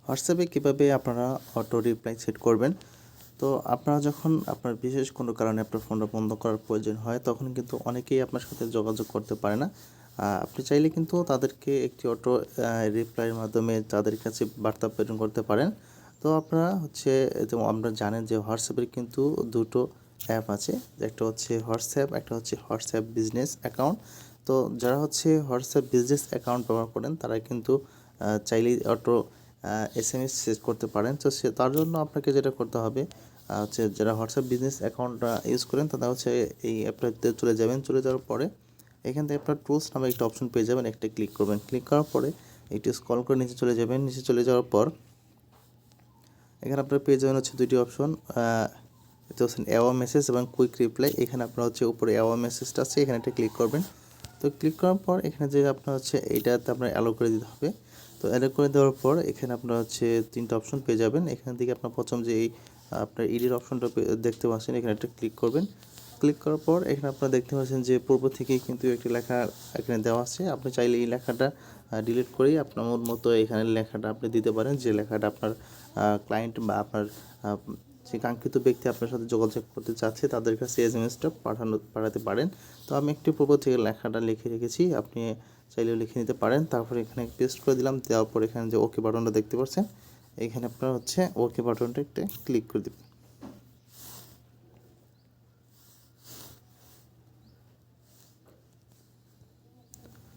হোয়াটসঅ্যাপে কীভাবে আপনারা অটো রিপ্লাই সেট করবেন। তো আপনারা যখন আপনার বিশেষ কোনো কারণে আপনার ফোনটা বন্ধ করার প্রয়োজন হয়, তখন কিন্তু অনেকেই আপনার সাথে যোগাযোগ করতে পারে না। আপনি চাইলে কিন্তু তাদেরকে একটি অটো রিপ্লাইয়ের মাধ্যমে তাদের কাছে বার্তা প্রেরণ করতে পারেন। তো আপনারা যেমন আপনারা জানেন যে হোয়াটসঅ্যাপের কিন্তু দুটো অ্যাপ আছে, একটা হচ্ছে হোয়াটসঅ্যাপ, একটা হচ্ছে হোয়াটসঅ্যাপ বিজনেস অ্যাকাউন্ট। তো যারা হোয়াটসঅ্যাপ বিজনেস অ্যাকাউন্ট ব্যবহার করেন, তারা কিন্তু চাইলেই অটো এসএমএস সেট করতে পারেন। তো তার জন্য আপনাকে যেটা করতে হবে, যারা হোয়াটসঅ্যাপ বিজনেস অ্যাকাউন্ট ইউজ করেন, তারা এই অ্যাপটাতে চলে যাবেন। চলে যাওয়ার পরে এখান থেকে আপনার টুলস নামে একটা অপশন পেয়ে যাবেন, একটা ক্লিক করবেন। ক্লিক করার পরে একটু স্ক্রল করে নিচে চলে যাবেন। নিচে চলে যাওয়ার পর এখানে আপনার পেয়ে যাবেন দুইটি অপশন, এটা হচ্ছে অ্যাওয়া মেসেজ এবং কুইক রিপ্লাই। এখানে আপনার উপরে অ্যাওয়া মেসেজটা আছে, এখানে একটা ক্লিক করবেন। তো ক্লিক করার পর এখানে যে আপনার এইটাতে আপনার অ্যালো করে দিতে হবে। তো অ্যালো করে দেওয়ার পর এখানে আপনার তিনটা অপশন পেয়ে যাবেন। এখান থেকে আপনার প্রথম যে আপনার ইডির অপশনটা দেখতে পাচ্ছেন, এখানে একটা ক্লিক করবেন। ক্লিক করার পর এখানে আপনারা দেখতে পাচ্ছেন যে পূর্ব থেকেই কিন্তু একটি লেখা এখানে দেওয়া আছে। আপনি চাইলে এই লেখাটা ডিলিট করেই আপনার মতো এখানে লেখাটা আপনি দিতে পারেন, যে লেখাটা আপনার ক্লায়েন্ট বা আপনার যে কাঙ্ক্ষিত ব্যক্তি আপনার সাথে যোগাযোগ করতে চাচ্ছে তাদের কাছে এসএমএসটা পাঠাতে পারেন। তো আমি একটু পূর্ব থেকে লেখাটা লিখে রেখেছি, আপনি চাইলেও লিখে নিতে পারেন। তারপর এখানে পেস্ট করে দিলাম। দেওয়ার পর এখানে যে ওকে বাটনটা দেখতে পাচ্ছেন, এখানে আপনার ওকে বাটনটা একটা ক্লিক করে দেবেন।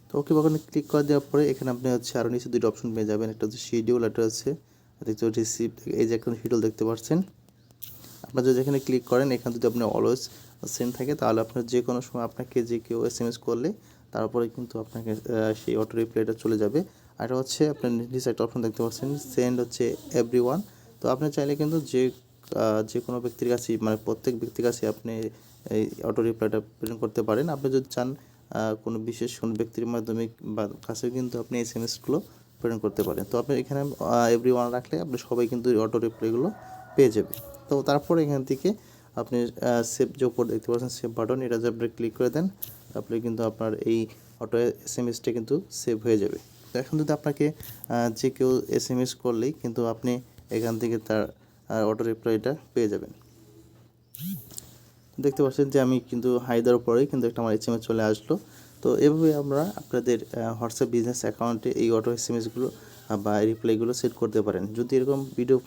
তো ওকে বাটনে ক্লিক করে দেওয়ার পরে এখানে আপনি আরও নিচে দুটো অপশন পেয়ে যাবেন, একটা হচ্ছে শিডিউল, একটা দেখতে রিসিভ। এই যে একটা শিডিউল দেখতে পাচ্ছেন, আপনার যদি এখানে ক্লিক করেন, এখানে যদি আপনি অলওয়েজ সেন্ড থাকে, তাহলে আপনার যে কোনো সময় আপনাকে যে কেউ এসএমএস করলে তারপরে কিন্তু আপনাকে সেই অটো রিপ্লাইটা চলে যাবে। আর আপনার নিচে একটা অপশন দেখতে পাচ্ছেন, সেন্ড এভরিওয়ান। তো আপনি চাইলে কিন্তু যে কোনো ব্যক্তির কাছেই, মানে প্রত্যেক ব্যক্তির কাছে আপনি এই অটো রিপ্লাইটা প্রেরণ করতে পারেন। আপনি যদি চান কোনো বিশেষ কোনো ব্যক্তির মাধ্যমে বা কাছে কিন্তু আপনি এসএমএসগুলো প্রেরণ করতে পারেন। তো আপনি এখানে এভরিওয়ান রাখলে আপনি সবাই কিন্তু অটো রিপ্লাইগুলো পেয়ে যাবে। তো তারপর এখান থেকে আপনি সেভ যে উপর দেখতে পাচ্ছেন সেভ বাটন, এটা যদি আপনি ক্লিক করে দেন, তারপরে কিন্তু আপনার এই অটো এসএমএসটা কিন্তু সেভ হয়ে যাবে। তো এখন যদি আপনাকে যে কেউ এসএমএস করলেই কিন্তু আপনি এখান থেকে তার অটো রিপ্লাইটা পেয়ে যাবেন। দেখতে পাচ্ছেন যে আমি কিন্তু হাই দেওয়ার পরেই কিন্তু একটা আমার এসএমএস চলে আসলো। তো এভাবে আমরা আপনাদের হোয়াটসঅ্যাপ বিজনেস অ্যাকাউন্টে এই অটো এসএমএসগুলো বা রিপ্লাইগুলো সেট করতে পারেন। যদি এরকম ভিডিও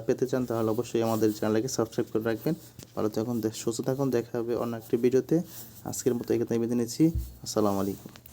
পেতে চান, তাহলে অবশ্যই আমাদের চ্যানেলকে সাবস্ক্রাইব করে রাখবেন। ভালো থাকুন, সুস্থ থাকুন, দেখা হবে অন্য একটি ভিডিওতে। আজকের মতো এখানে বিদায় নিচ্ছি। আসসালামু আলাইকুম।